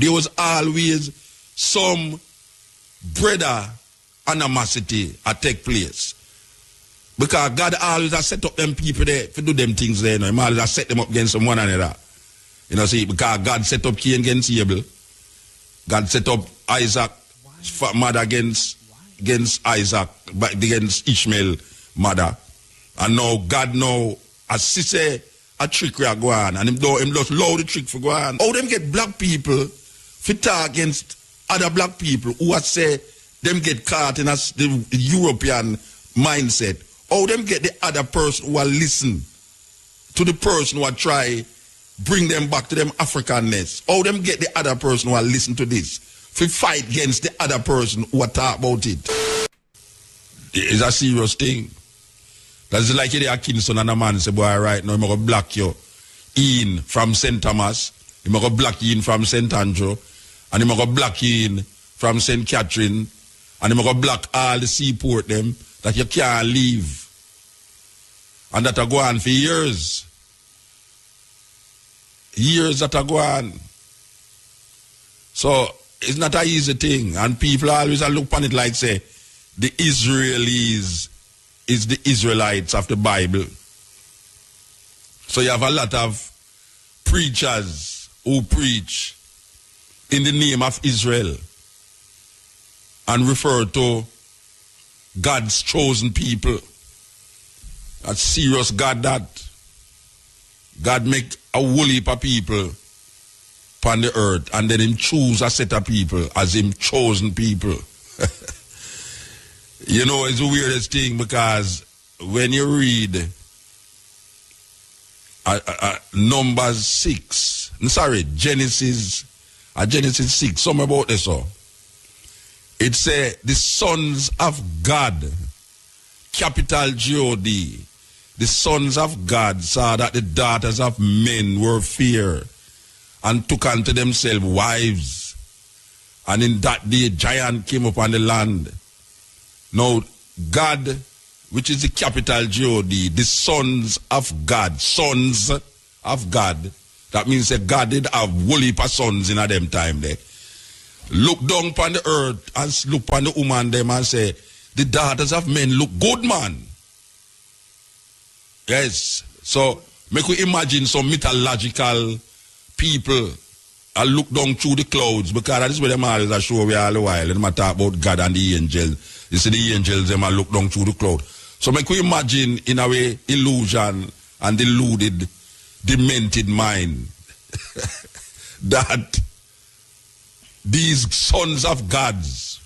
there was always some brother animosity that take place. Because God always has set up them people there to do them things there. You know? He always has set them up against one another. You know, see, because God set up Cain against Abel. God set up Isaac's mother against Isaac, but against Ishmael mother. And now God now, as he say, a trick will go on. And him just allow the trick for go on. How them get black people to talk against other black people who are say them get caught in the European mindset. How them get the other person who are listen to the person who are try bring them back to them Africanness. How them get the other person who are listen to this to fight against the other person who are talk about it. It's a serious thing. That's like you are Kingston and a man say, boy, right now, I'm going to block you in from St. Thomas, I'm going to block you in from St. Andrew, and I'm going to block you in from St. Catherine, and I'm going to block all the seaport them that you can't leave. And that are go on for years. Years that are go on. So, it's not an easy thing. And people always look upon it like, say, the Israelis is the Israelites of the Bible. So you have a lot of preachers who preach in the name of Israel and refer to God's chosen people. That's serious God that. God make a whole heap of people upon the earth and then him choose a set of people as him chosen people. You know, it's the weirdest thing because when you read Numbers 6, Genesis 6, something about this. It says the sons of God, capital G-O-D, the sons of God saw that the daughters of men were fair and took unto themselves wives. And in that day, giant came upon the land. Now, God, which is the capital G-O-D, the sons of God, that means that God did have whole heap of sons in a them time there. Look down upon the earth and look upon the woman them and say, the daughters of men look good, man. Yes. So, make we imagine some mythological people look down through the clouds, because that is where them always are show we all the while. And they talk about God and the angels. You see the angels, them look down through the cloud. So make we imagine in a way illusion and deluded, demented mind that these sons of gods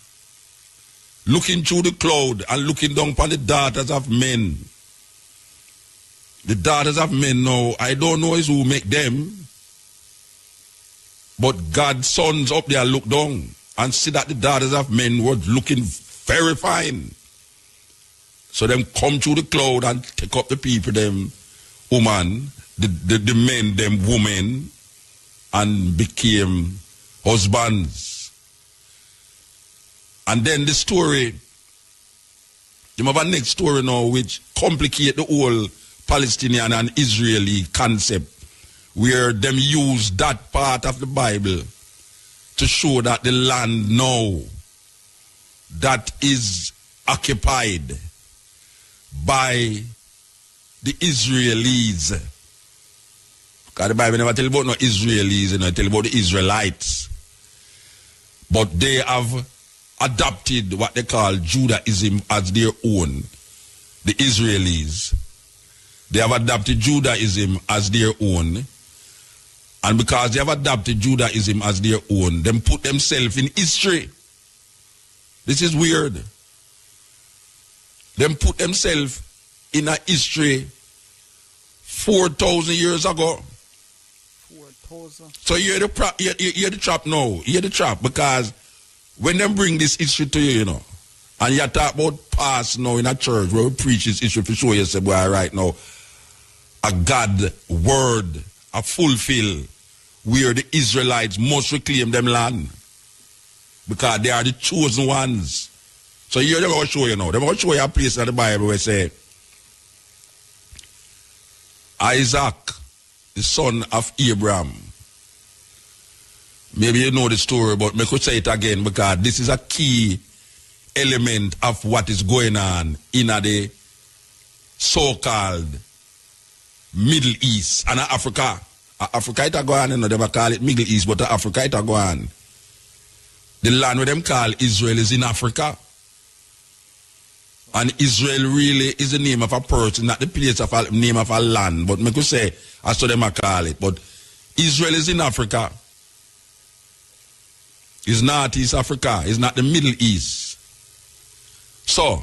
looking through the cloud and looking down upon the daughters of men. The daughters of men now, I don't know is who make them, but God's sons up there look down and see that the daughters of men were looking very fine. So them come through the cloud and take up the people, them woman, the men, them women, and became husbands. And then the story, you have a next story now which complicate the whole Palestinian and Israeli concept, where them use that part of the Bible to show that the land now that is occupied by the Israelis. Because the Bible never tell about no Israelis, it tell about the Israelites. But they have adopted what they call Judaism as their own. The Israelis. They have adopted Judaism as their own. And because they have adopted Judaism as their own, them put themselves in history. This is weird. Them put themselves in a history 4,000 years ago. 4,000. So you hear the trap now. You hear the trap because when them bring this history to you, you know, and you talk about past now in a church where we preach this history to show you, say, boy, right now, a God word, a fulfill, where the Israelites must reclaim them land. Because they are the chosen ones. So here they're going to show you now. They're going to show you a place in the Bible where say, Isaac, the son of Abraham, Maybe you know the story, but me could say it again because this is a key element of what is going on in the so-called Middle East and Africa. Africa it a go on, you know, they call it Middle East, but Africa it a go on. The land where them call Israel is in Africa. And Israel really is the name of a person, not the place of a name of a land. But me could say, as to them I call it. But Israel is in Africa. It's not East Africa. It's not the Middle East. So,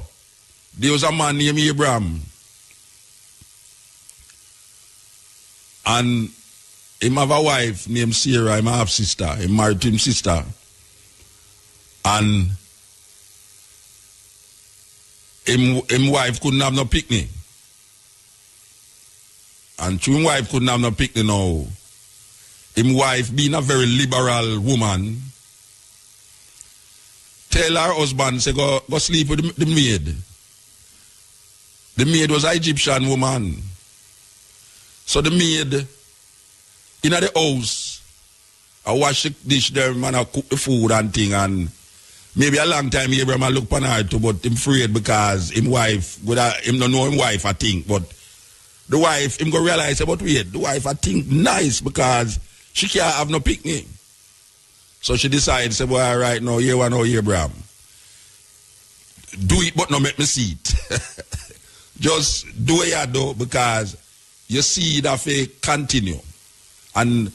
there was a man named Abraham. And him have a wife named Sarah, him half sister. He married to him sister. And him wife couldn't have no picnic. And him wife couldn't have no picnic now. Him wife being a very liberal woman, tell her husband, say, go sleep with the maid. The maid was an Egyptian woman. So the maid in the house, I wash the dish there, man, I cook the food and thing, and maybe a long time Abraham I look upon her too, but him afraid because him wife, him don't know him wife, I think, but the wife, him go realize about wait, the wife I think nice because she can't have no picnic. So she decides, say, boy, all right, now, here one, now, Abraham. Do it, but not make me see it. Just do it, you do, because you see that they continue. And,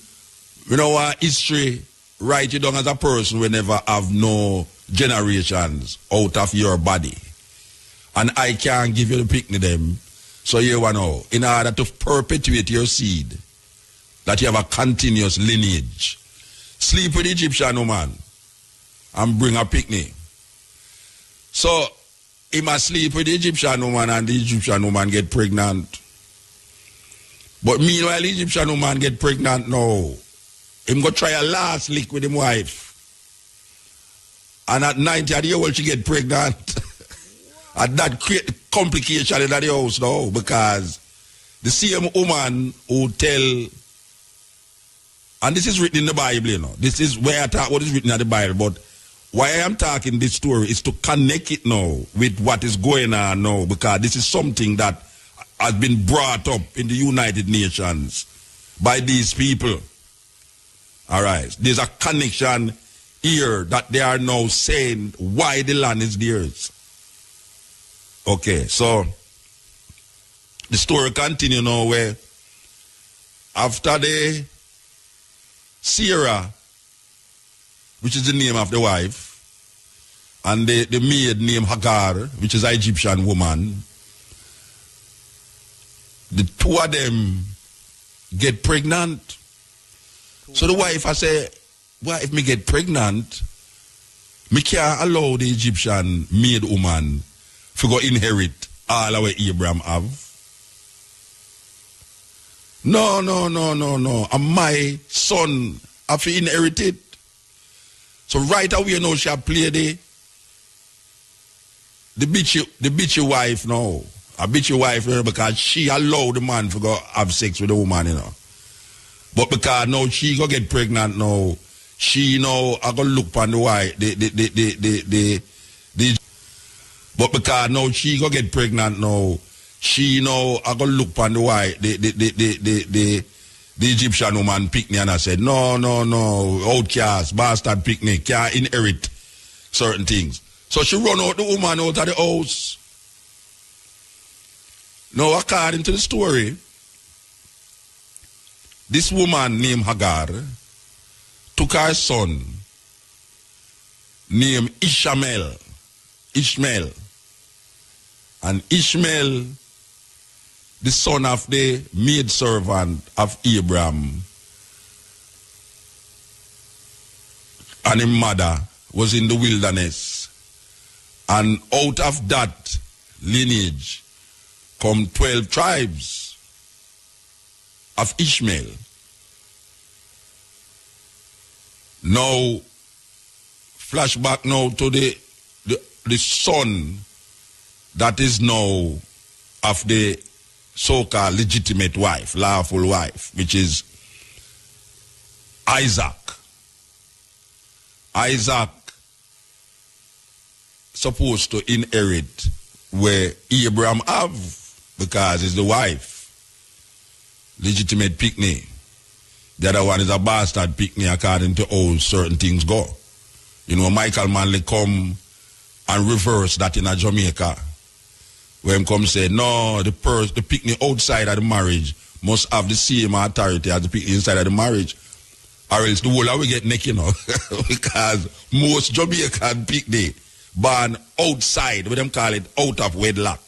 you know what, history write you down as a person will never have no generations out of your body. And I can't give you the picnic them. So you know, in order to perpetuate your seed, that you have a continuous lineage. Sleep with the Egyptian woman and bring a picnic. So he must sleep with the Egyptian woman and the Egyptian woman get pregnant. But meanwhile, the Egyptian woman get pregnant now. Him go try a last lick with him wife. And at 90 years old, she get pregnant. And that create complication in the house now because the same woman who tell, and this is written in the Bible, you know. This is where I talk what is written in the Bible, but why I am talking this story is to connect it now with what is going on now, because this is something that has been brought up in the United Nations by these people. All right. There's a connection here that they are now saying why the land is theirs. Okay, so the story continues now where after the Sarah, which is the name of the wife, and the maid named Hagar, which is an Egyptian woman, the two of them get pregnant. So the wife, I say, well, if me get pregnant, me can't allow the Egyptian maid woman to go inherit all our Abraham have. No. And my son have to inherit it. So right away now she play the bitchy wife now. A bitchy wife, you know, because she allowed the man to go have sex with the woman, you know. But because now she go get pregnant now, she now I go look on the wife, but because now she go get pregnant now, she now I go look on the wife, the Egyptian woman pick me and I said, no, outcast, bastard pick me, can't inherit certain things. So she run out the woman out of the house. Now according to the story, this woman named Hagar took her son named Ishmael. And Ishmael, the son of the maidservant of Abraham, and his mother was in the wilderness. And out of that lineage come 12 tribes of Ishmael. Now, flashback now to the son that is now of the so-called legitimate wife, lawful wife, which is Isaac. Isaac supposed to inherit where Abraham have, because it's the wife, legitimate picnic. The other one is a bastard picnic according to how certain things go. You know, Michael Manley come and reverse that in a Jamaica. When him come say, no, the picnic outside of the marriage must have the same authority as the picnic inside of the marriage. Or else the whole of we get naked, you know. Because most Jamaican picnic born outside, what them call it, out of wedlock.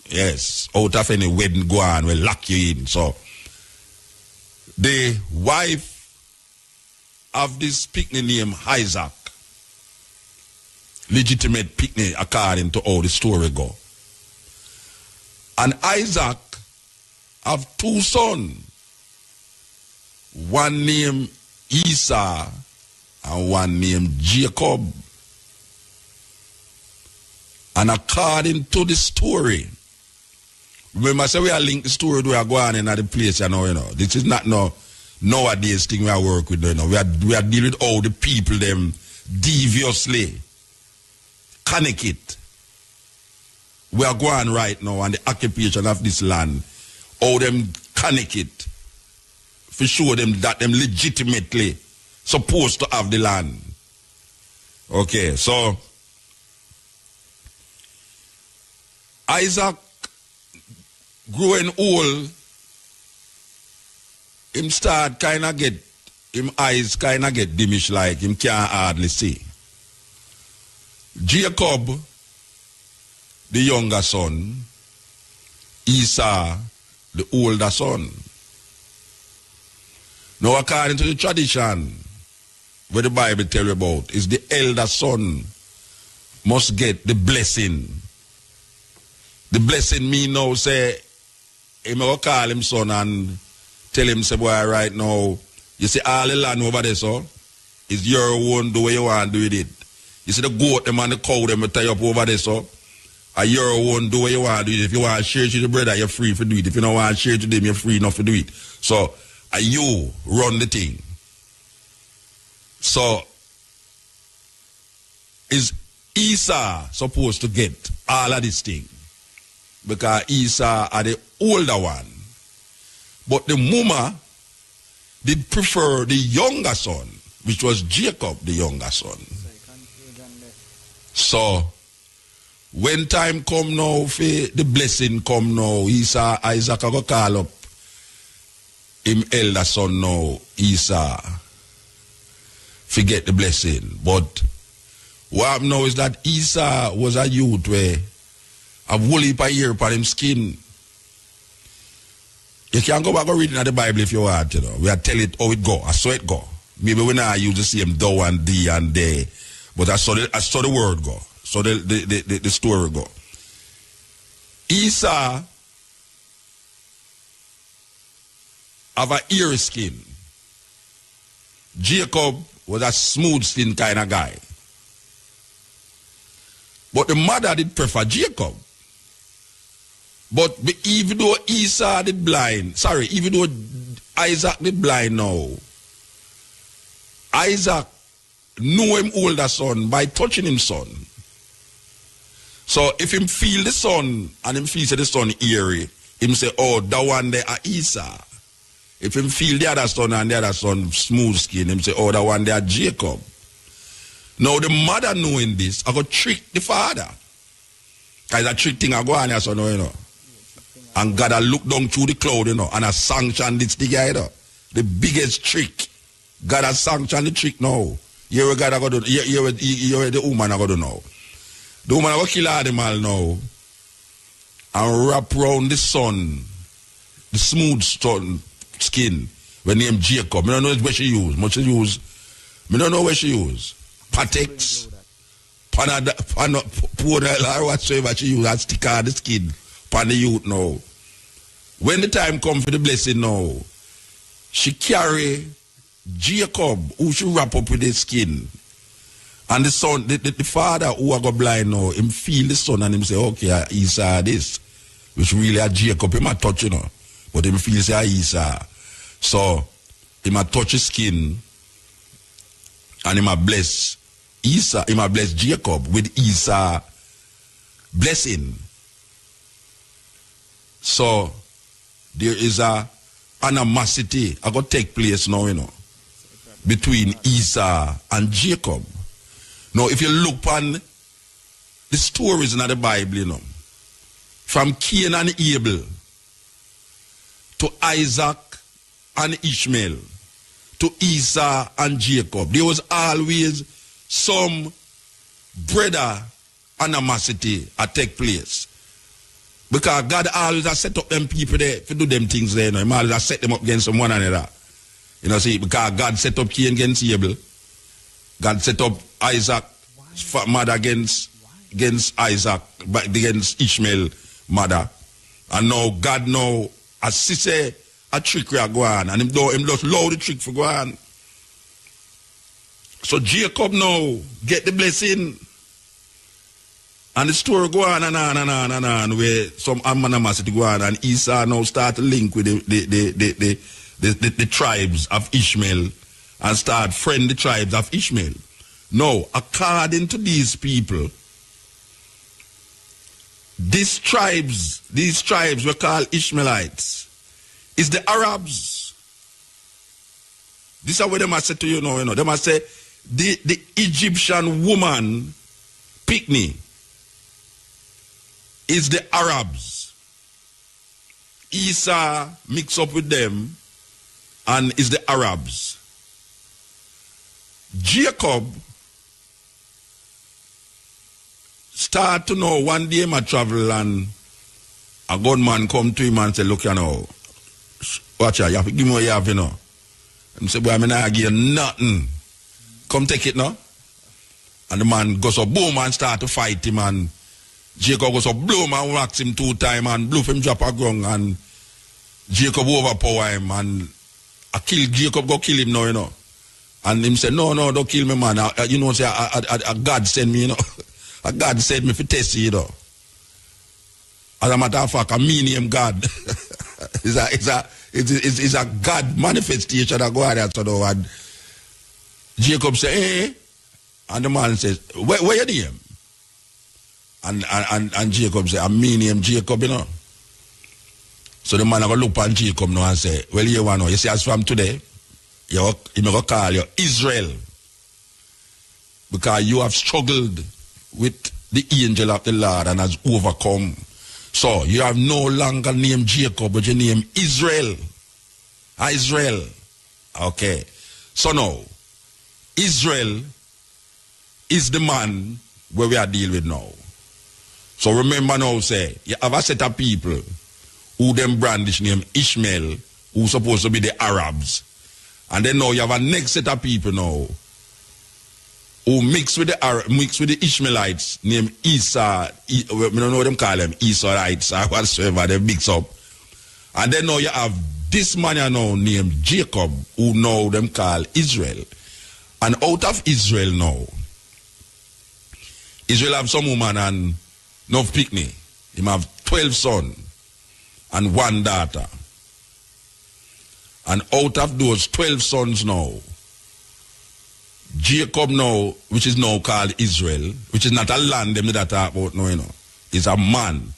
Yes, out of any wedding go on, will lock you in. So the wife of this picnic named Isaac, legitimate picnic according to how the story go. And Isaac have two sons, one named Esau and one named Jacob. And according to the story, remember I say we are linked the story we are going in at the place, you know. This is not no nowadays thing we are work with, you know. We are dealing with all the people them deviously connect it. We are going right now on the occupation of this land. All them connect it. For sure them that them legitimately supposed to have the land. Okay, so Isaac growing old, him start kind of get, him eyes kind of get diminished, like him can't hardly see. Jacob, the younger son, Esau, the older son. Now according to the tradition, where the Bible tell you about, is the elder son must get the blessing. The blessing mean now say, him will call him son and tell him, say, boy, right now, you see all the land over there, so, is your own, do what you want to do with it. You see the goat, them and the cow, them will tie up over there, so, are your own, do what you want to do it. If you want to share it to the brother, you're free to do it. If you don't want to share it to them, you're free enough to do it. So, you run the thing. So, is Esau supposed to get all of this thing? Because Esau are the older one. But the mama did prefer the younger son, which was Jacob, the younger son. So, when time come now, the blessing come now, Isaac will call up him elder son now, Esau, forget the blessing. But what happened now is that Esau was a youth where a wool heap of hair upon him skin. You can go back and read in the Bible if you want, you know. We are tell it how it go, I saw it go. Maybe we not use the same thou and thee and they, but I saw the word go. So the story go. Esau have a hairy skin. Jacob was a smooth skin kind of guy. But the mother did prefer Jacob. But even though Esau did blind, even though Isaac did blind now, Isaac knew him older son by touching him son. So if him feel the son and him feel the son eerie, him say, oh, that one there are Esau. If him feel the other son and the other son smooth skin, him say, oh, that one there are Jacob. Now the mother knowing this, I go trick the father. Because a trick thing I go on here, so no, you know. And God I look down through the cloud, you know, and I sanction this thing, you know. The biggest trick. God has sanctioned the trick now. Here we God I go do, here the woman I go do now. The woman I go kill animal now. And wrap around the son, the smooth stone skin, when named Jacob. I don't know where she use. Much she use. I don't know where she use. Patex, Panadol, or whatsoever she use, and stick on the skin, pan the youth now. When the time come for the blessing now, she carry Jacob, who she wrap up with the skin. And the son, the father who are go blind now, him feel the son and him say, okay, Esau this. Which really a Jacob, him a touch, you know. But him feel say Esau. So, him a touch his skin. And him a bless Esau, him a bless Jacob with Esau blessing. So there is a animosity going to take place now, between Esau and Jacob. Now, if you look on the stories in the Bible, from Cain and Abel to Isaac and Ishmael to Esau and Jacob, there was always some brother animosity take place. Because God always has set up them people there to do them things there. He always has set them up against one another. See, because God set up Cain against Abel. God set up Isaac's mother against Isaac, but against Ishmael mother. And now God now, as she say, a trick will go on. And him just allow the trick for go on. So Jacob now get the blessing. And the story go on and on and on and on, where some animosity go on, and Esau now start to link with the tribes of Ishmael and start friend the tribes of Ishmael. Now, according to these people, these tribes were called Ishmaelites, is the Arabs. This is what they must say to you now, They must say the Egyptian woman, Pygmy, is the Arabs. Esau mix up with them and is the Arabs. Jacob start to know one day I travel and a gunman come to him and say, look, watch out, you have to give me what you have, And say, boy, I'm not give you nothing. Come take it now. And the man goes up, boom, and start to fight him, and Jacob goes up, blow him and whacks him 2 times and bluff him drop a ground, and Jacob overpower him, and I kill Jacob, go kill him now, And him say, no, don't kill me, man. Say, a God send me, A God send me for test you, As a matter of fact, I mean him God. It's a God manifestation that go out there, and Jacob say, hey, and the man says, where you name? And Jacob say, I mean him Jacob, So the man going to look at Jacob now and say, well, you see, as from today, he going to call you Israel. Because you have struggled with the angel of the Lord and has overcome. So you have no longer named Jacob, but you name Israel. Israel. Okay. So now, Israel is the man where we are dealing with now. So remember now, say, you have a set of people who them brandish name Ishmael, who supposed to be the Arabs. And then now you have a next set of people now who mix with the Ishmaelites named Esau. We don't know what them call them, Esauites or whatsoever, they mix up. And then now you have this man now named Jacob, who now them call Israel. And out of Israel now, Israel have some woman and no Pygmy. He have 12 sons and 1 daughter. And out of those 12 sons now, Jacob now, which is now called Israel, which is not a land them that talk about now, is a man.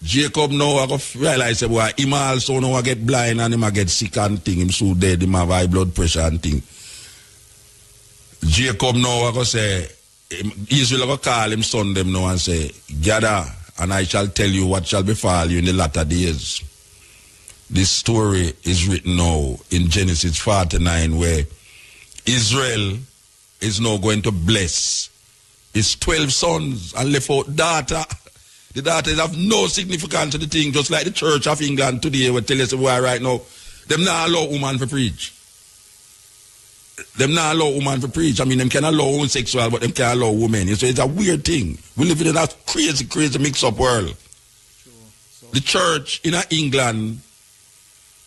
Jacob now I go realize boy, him also now I get blind and him I get sick and thing, him so dead, him have high blood pressure and thing. Jacob now I go say, Israel go call him son them now and say, gather and I shall tell you what shall befall you in the latter days. This story is written now in Genesis 49 where Israel is now going to bless his 12 sons and left out daughter. The daughters have no significance to the thing, just like the Church of England today will tell us why right now, them not allow woman to preach. Them not allow woman to preach. I mean, them can allow homosexual, but them can't allow women. So it's a weird thing. We live in a crazy mix-up world. Sure. So the church in England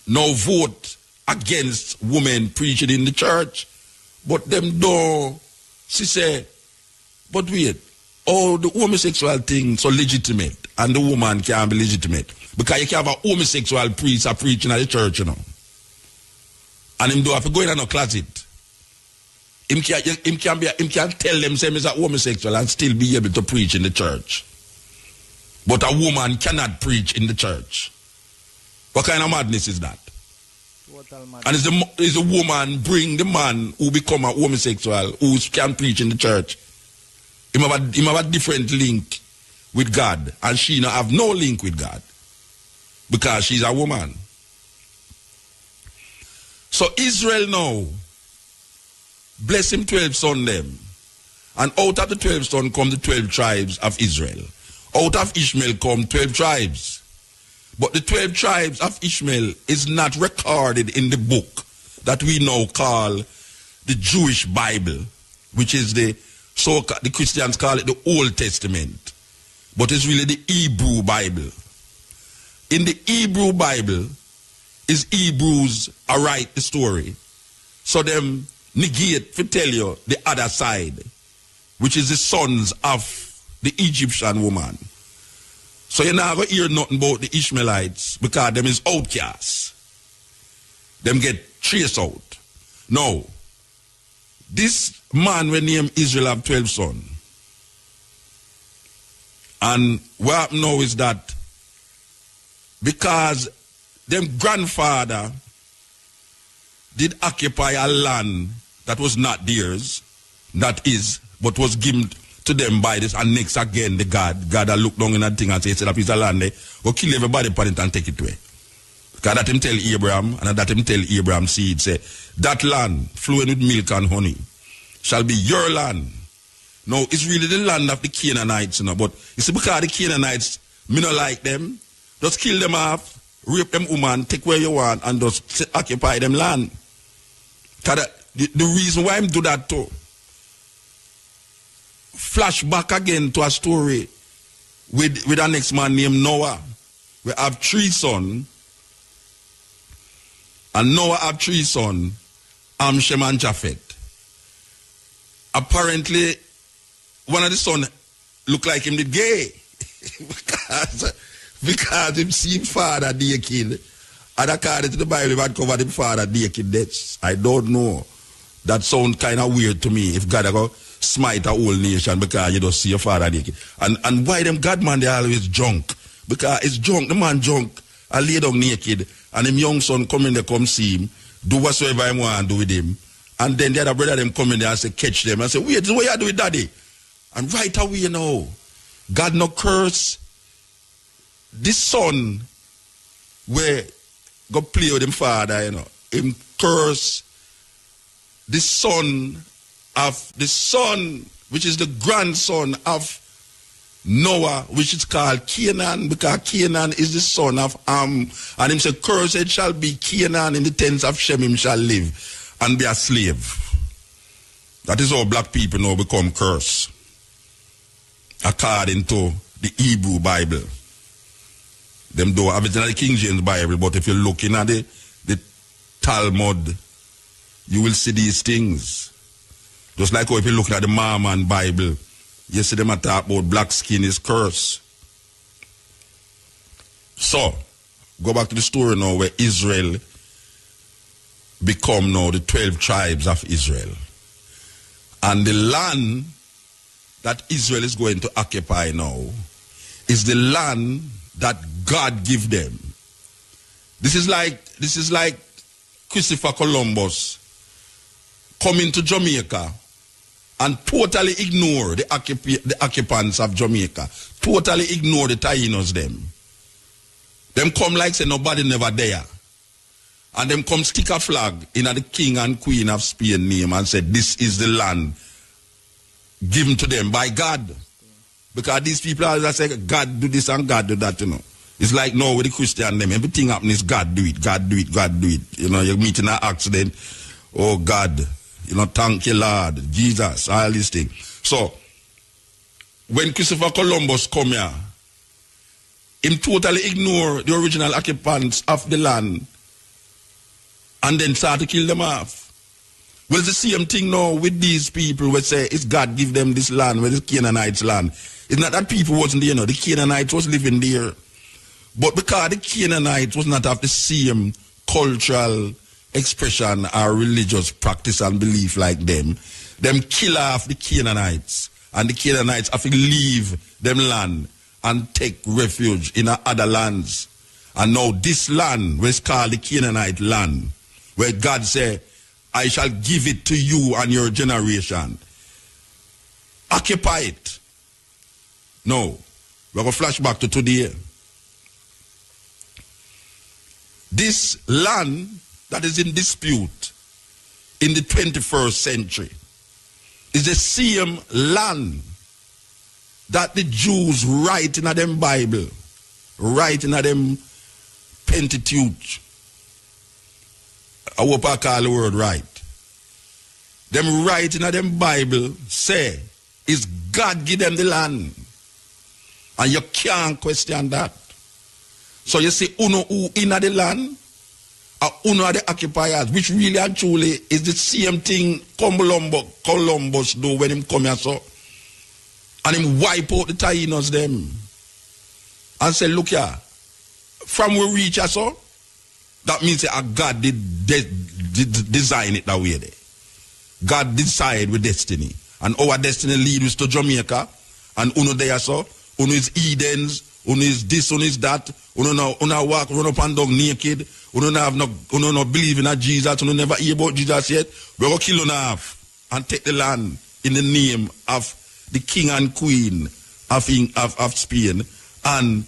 now vote against women preaching in the church, but them don't. She say, but wait, all the homosexual thing so legitimate, and the woman can't be legitimate because you can have a homosexual priest preaching at the church, And him do have to go in a closet. Him can tell them say he's a homosexual and still be able to preach in the church. But a woman cannot preach in the church. What kind of madness is that? And is the woman bring the man who become a homosexual who can preach in the church? Him have a different link with God, and she not have no link with God because she's a woman. So Israel now bless him 12 sons them, and out of the 12 sons come the 12 tribes of Israel. Out of Ishmael come 12 tribes. But the 12 tribes of Ishmael is not recorded in the book that we now call the Jewish Bible, which is the Christians call it the Old Testament. But it's really the Hebrew Bible. In the Hebrew Bible, is Hebrews write the story. So them negate to tell you the other side, which is the sons of the Egyptian woman. So you're not going to hear nothing about the Ishmaelites because them is outcasts. Them get traced out. Now, this man we name Israel have 12 sons. And what happened now is that because them grandfather did occupy a land that was not theirs, but was given to them by this, and next again the God that look down in that thing and say, set up his land there, go kill everybody upon it and take it away. Because that him tell Abraham, and that him tell Abraham's seed, say, that land flowing with milk and honey shall be your land. No, it's really the land of the Canaanites, you know, but you see, because the Canaanites, me not like them, just kill them off, rape them woman, take where you want, and just occupy them land. Because the reason why I'm do that too, flash back again to a story with a next man named Noah. We have 3 sons, and Noah have 3 sons, Ham, Shem, and Japheth. Apparently, one of the sons look like him did gay because him seen father naked, and according to the Bible, he had covered him father naked. That's, I don't know. That sounds kind of weird to me. If God go smite a whole nation because you don't see your father naked. And why them God man they always drunk? Because it's drunk, the man drunk, I lay down naked, and him young son come in there, come see him, do whatsoever he want to do with him. And then the other brother them come in there and say, catch them. And say, wait, this is what you do with daddy. And right away, you know, God no curse this son where go play with him father, you know. Him curse the son, which is the grandson of Noah, which is called Canaan, because Canaan is the son of Ham. And him say, cursed shall be Canaan, in the tents of Shem him shall live and be a slave. That is how black people now become cursed, according to the Hebrew Bible. Them don't have it in the King James Bible, but if you're looking at the Talmud, you will see these things. Just like how if you're looking at the Mormon Bible, you see them talk about black skin is curse. So, go back to the story now where Israel become now the 12 tribes of Israel. And the land that Israel is going to occupy now is the land that God give them. This is like Christopher Columbus coming to Jamaica and totally ignore the occupants of Jamaica. Totally ignore the Tainos them. Them come like say nobody never there. And them come stick a flag in the king and queen of Spain name and say this is the land given to them by God. Because these people always say God do this and God do that, you know. It's like now with the Christian them, everything happen is God do it, God do it, God do it. You know, you meet in an accident, oh God, you know, thank you Lord, Jesus, all these things. So, when Christopher Columbus come here, him totally ignore the original occupants of the land and then start to kill them off. Well, it's the same thing now with these people who say it's God give them this land, where it's Canaanites' land. It's not that people wasn't there, you know, the Canaanites was living there. But because the Canaanites was not of the same cultural expression or religious practice and belief like them kill off the Canaanites, and the Canaanites have to leave them land and take refuge in other lands. And now this land was called the Canaanite land, where God said, I shall give it to you and your generation. Occupy it. No. We're going to flash back to today. This land that is in dispute in the 21st century is the same land that the Jews write in them Bible, write in them Pentateuch. I hope I call the word right. Them write in them Bible say, is God give them the land? And you can't question that. So you see, uno who in the land, or uno are the occupiers, which really and truly is the same thing Columbus do when him come here so. And him wipe out the Taínos them. And say, look here, from we reach us so, that means that God did design it that way there. God decide with destiny. And our destiny lead us to Jamaica. And uno there so, uno is Edens, uno is this, uno is that, uno walk, run up and down naked, uno no believe in Jesus, uno never hear about Jesus yet. We're going to kill uno half and take the land in the name of the king and queen of Spain. And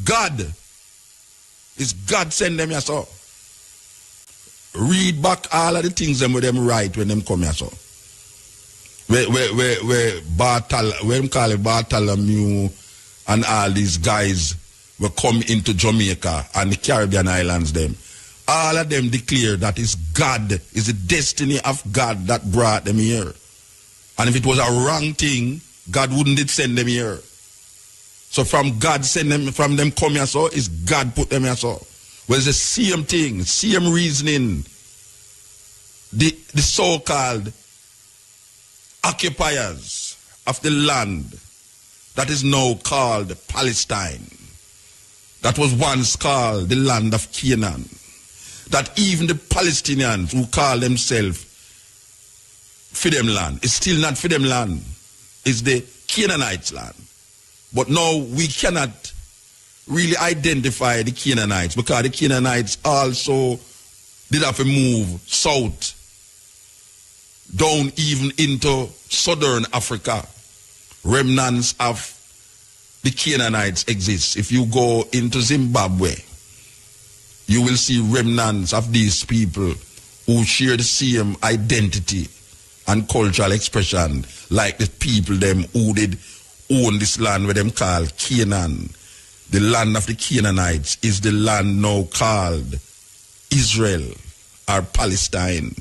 God, is God send them here so. Read back all of the things them with them write when them come here so. Where Bartholomew and all these guys will come into Jamaica and the Caribbean islands them. All of them declare that it's God, is the destiny of God that brought them here. And if it was a wrong thing, God wouldn't send them here. So from God send them, from them come here so, is God put them here so. Well, it's the same thing, same reasoning. The so-called occupiers of the land that is now called Palestine, that was once called the land of Canaan, that even the Palestinians who call themselves for them land, it's still not for them land, it's the Canaanites' land. But now we cannot really identify the Canaanites because the Canaanites also did have to move south, down even into southern Africa. Remnants of the Canaanites exist. If you go into Zimbabwe, you will see remnants of these people who share the same identity and cultural expression like the people them who did own this land where them called Canaan. The land of the Canaanites is the land now called Israel or Palestine.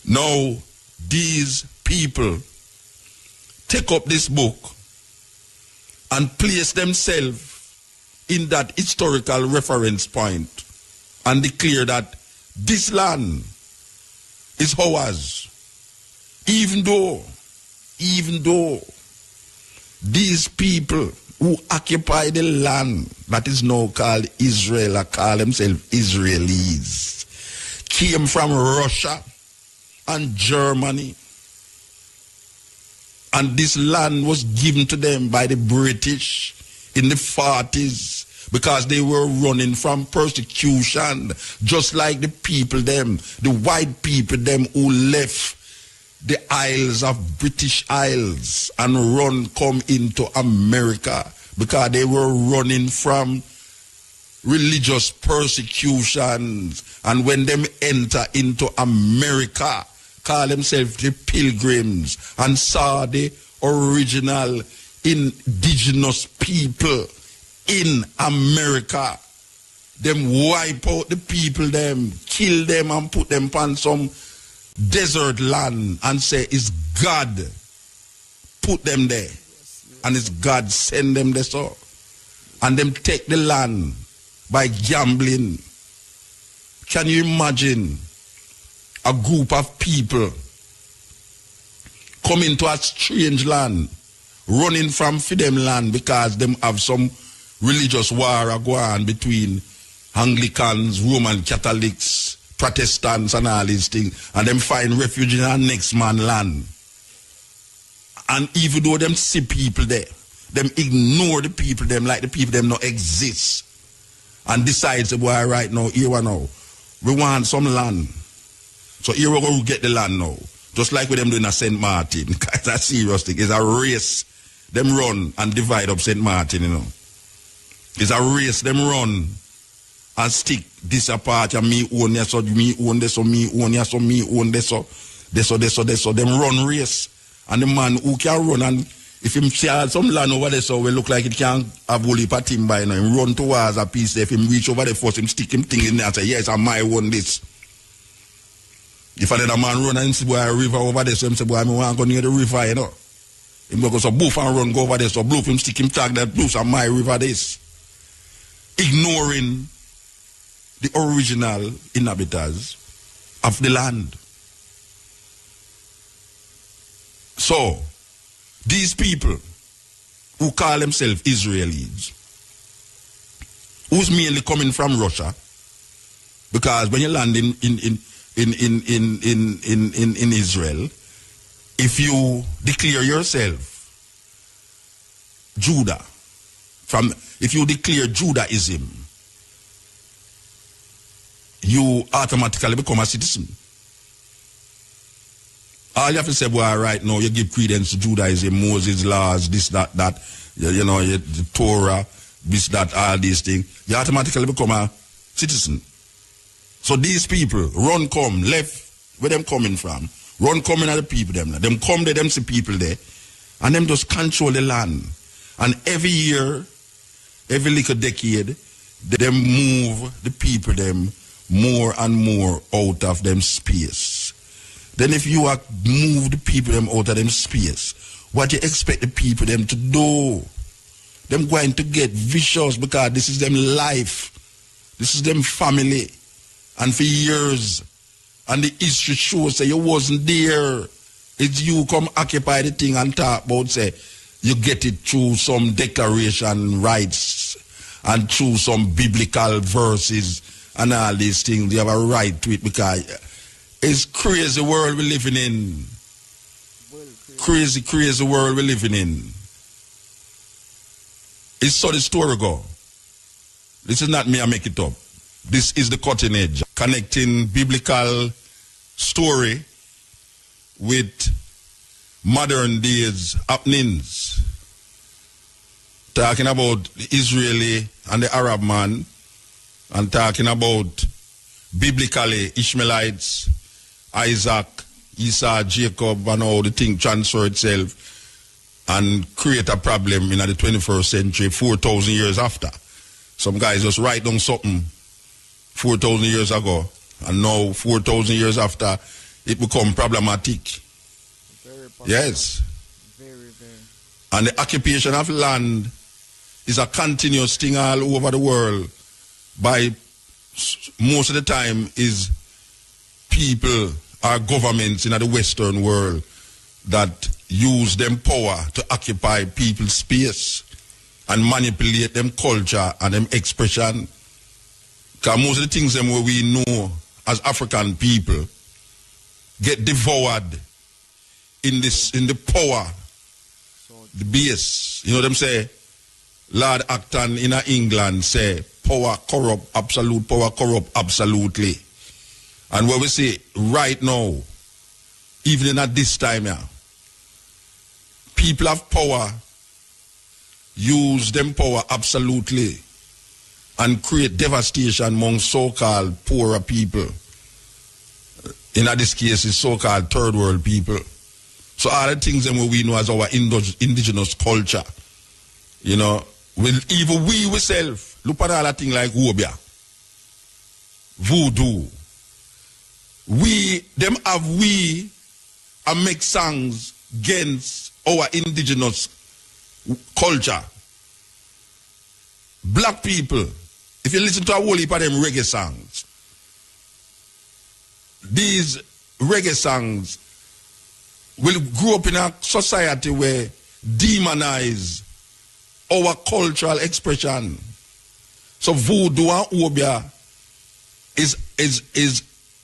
Now, these people take up this book and place themselves in that historical reference point and declare that this land is ours. Even though these people who occupy the land that is now called Israel or call themselves Israelis came from Russia and Germany, and this land was given to them by the British in the 40s because they were running from persecution, just like the people them, the white people them who left the isles of British Isles and come into America because they were running from religious persecutions. And when them enter into America, call themselves the Pilgrims and saw the original indigenous people in America, them wipe out the people them, kill them and put them on some desert land and say it's God put them there and it's God send them there so. And them take the land by gambling. Can you imagine a group of people coming to a strange land, running from them land because them have some religious war going between Anglicans, Roman Catholics, Protestants and all these things, and them find refuge in our next man land. And even though them see people there, them ignore the people them like the people them not exist. And decide, say, boy, right now, here we now, we want some land. So here we go get the land now. Just like with them doing a St. Martin. It's a serious thing. It's a race. Them run and divide up St. Martin, you know. It's a race. Them run and stick this apart. And me own this, so me own this, so me own this, so me own this, so this. Them run race. And the man who can run, and if him see some land over there, so we look like it can have whole heap of timber, you know, him run towards a piece there. If him reach over there first, him stick him thing in there and say, yes, I might own this. If another man run and him see boy a river over there, so him say, boy, I want to go near the river, you know. Him go so boof and run, go over there, so boof him stick him tag that boof and my river this. Ignoring the original inhabitants of the land. So, these people who call themselves Israelis, who's mainly coming from Russia, because when you land in Israel, if you declare yourself Judah, if you declare Judaism, you automatically become a citizen. All you have to say, boy, right now, you give credence to Judaism, Moses' laws, this, that, you know, the Torah, this, that, all these things. You automatically become a citizen. So these people, run, come, left, where them coming from, run, coming at the people, them come there, them see people there, and them just control the land. And every year, every little decade, them move the people, them more and more out of them space. Then if you move the people them out of them space, what you expect the people them to do? Them going to get vicious because this is them life. This is them family. And for years, and the history shows say you wasn't there. It's you come occupy the thing and talk about say you get it through some declaration rights and through some biblical verses and all these things. You have a right to it because it's crazy world we're living in. Crazy world we're living in. It's so the story go. This is not me, I make it up. This is the cutting edge. Connecting biblical story with modern days happenings. Talking about the Israeli and the Arab man, and talking about biblically Ishmaelites, Isaac, Esau, Jacob, and all the thing transfer itself and create a problem in the 21st century, 4,000 years after. Some guys just write down something 4,000 years ago, and now 4,000 years after, it become problematic. Very possible. Yes. Very. And the occupation of land is a continuous thing all over the world. By most of the time is people or governments in the Western world that use them power to occupy people's space and manipulate them culture and them expression. Because most of the things them where we know as African people get devoured in the power, the base. You know them say, Lord Acton in England say, power corrupt, absolute power corrupt, absolutely. And what we say right now, even at this time here, people have power, use them power absolutely, and create devastation among so-called poorer people. In this case, it's so-called third world people. So all the things that we know as our indigenous culture, you know, even we ourselves, look at all that thing like Wobia, voodoo. And make songs against our indigenous culture. Black people, if you listen to a whole heap of them reggae songs, these reggae songs will grow up in a society where demonize our cultural expression So voodoo and obia is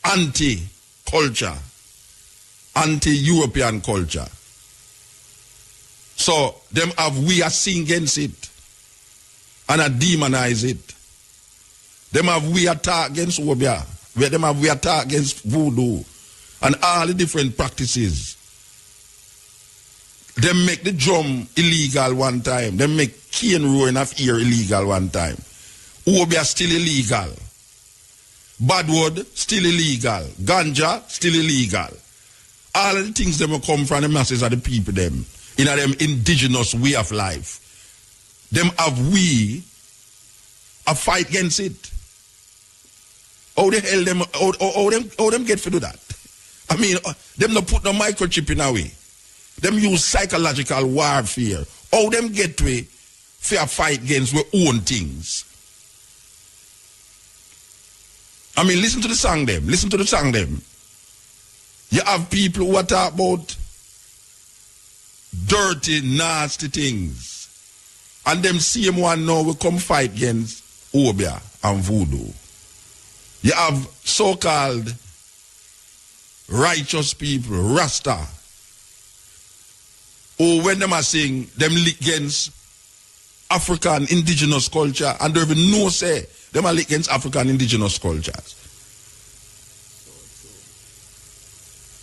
anti-culture, anti-European culture. So them have we a sing against it and a demonize it. Them have we attack against obia. Them have we attack against voodoo and all the different practices. Them make the drum illegal one time. Them make cane roaring of ear illegal one time. Obia still illegal. Badwood still illegal. Ganja still illegal. All of the things them will come from the masses of the people them in them indigenous way of life. Them have we a fight against it. How the hell them how them get to do that? I mean, them not put no microchip in a way. Them use psychological warfare. How them get to it for a fight against their own things? I mean, listen to the song them. Listen to the song them. You have people who are talking about dirty, nasty things. And them same one now will come fight against obia and voodoo. You have so-called righteous people, Rasta, who when them are saying them lick against African indigenous culture and they even know say them are lick against African indigenous cultures.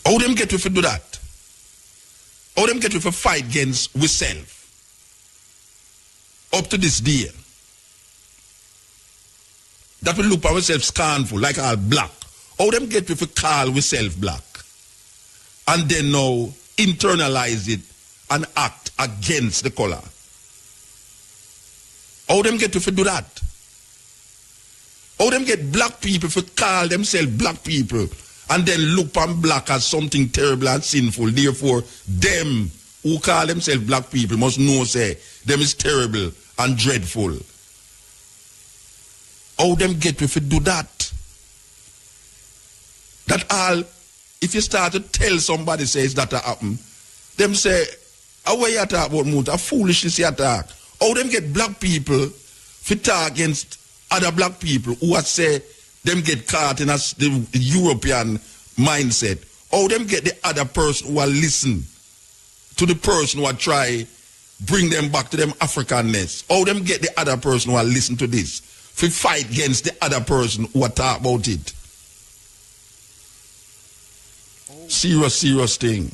How them get to do that? How them get to fight against we self? Up to this day. That we look at ourselves scornful, like all black. How them get to call we self black? And then now internalize it and act against the color. How them get to do that? How them get black people to call themselves black people and then look on black as something terrible and sinful. Therefore, them who call themselves black people must know say them is terrible and dreadful. How them get to do that? That all, if you start to tell somebody says that happen, them say, how you talk about mood? A foolishness you talk. How them get black people to talk against other black people who are say them get caught in the European mindset? How them get the other person who are listen to the person who are try bring them back to them Africanness? How them get the other person who are listen to this to fight against the other person who are talk about it? Serious thing.